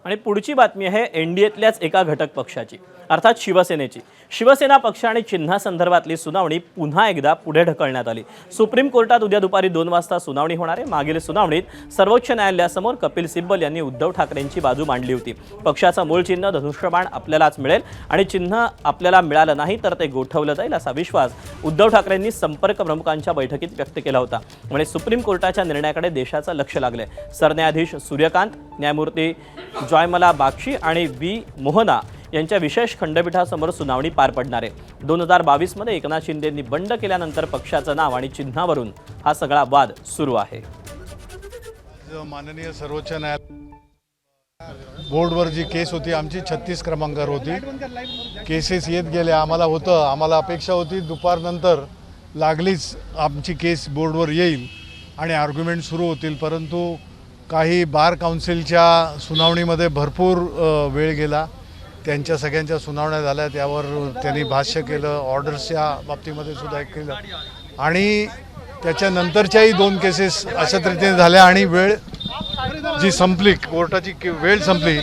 आणि पुढची बातमी आहे एनडीएतल्याच एका घटक पक्षाची, अर्थात शिवसेनेची। शिवसेना पक्ष आणि चिन्हासंदर्भातली सुनावणी पुन्हा एकदा पुढे ढकलण्यात आली। सुप्रीम कोर्टात उद्या दुपारी 2 वाजता सुनावणी होणार आहे। मागील सुनावणीत सर्वोच्च न्यायालयासमोर कपिल सिब्बल यांनी उद्धव ठाकरेंची बाजू मांडली होती। पक्षाचं मूळ चिन्ह धनुष्यबाण आपल्यालाच मिळेल आणि चिन्ह आपल्याला मिळालं नाही तर ते गोठवलं जाईल असा विश्वास उद्धव ठाकरेंनी संपर्क प्रमुखांच्या बैठकीत व्यक्त केला होता। म्हणजे सुप्रीम कोर्टाच्या निर्णयाकडे देशाचं लक्ष लागलंय। सरन्यायाधीश सूर्यकांत, न्यायमूर्ती जॉयमला बागची आणि व्ही मोहना यांच्या विशेष खंडपीठासमोर सुनावणी पार पडणार आहे। 2022 मध्ये एकनाथ शिंदेंनी बंड केल्यानंतर पक्षाचं नाव आणि चिन्हावरून हा सगळा वाद सुरू आहे। माननीय सर्वोच्च न्यायालय बोर्डवर जी केस होती आमची 36 क्रमांकावर होती। केसेस येत गेल्या, आम्हाला अपेक्षा होती दुपारनंतर लागलीच आमची केस बोर्डवर येईल आणि आर्ग्युमेंट सुरू होतील, परंतु काही बार काउन्सिलच्या सुनावणीमध्ये भरपूर वेळ गेला। त्यांच्या सगळ्यांच्या सुनावण्या झाल्या, त्यावर त्यांनी भाष्य केलं, ऑर्डर्सच्या बाबतीमध्ये सुद्धा केलं आणि त्याच्यानंतरच्याही 2 केसेस अशा रीतीने झाल्या आणि वेळ जी संपली, कोर्टाची वेळ संपली।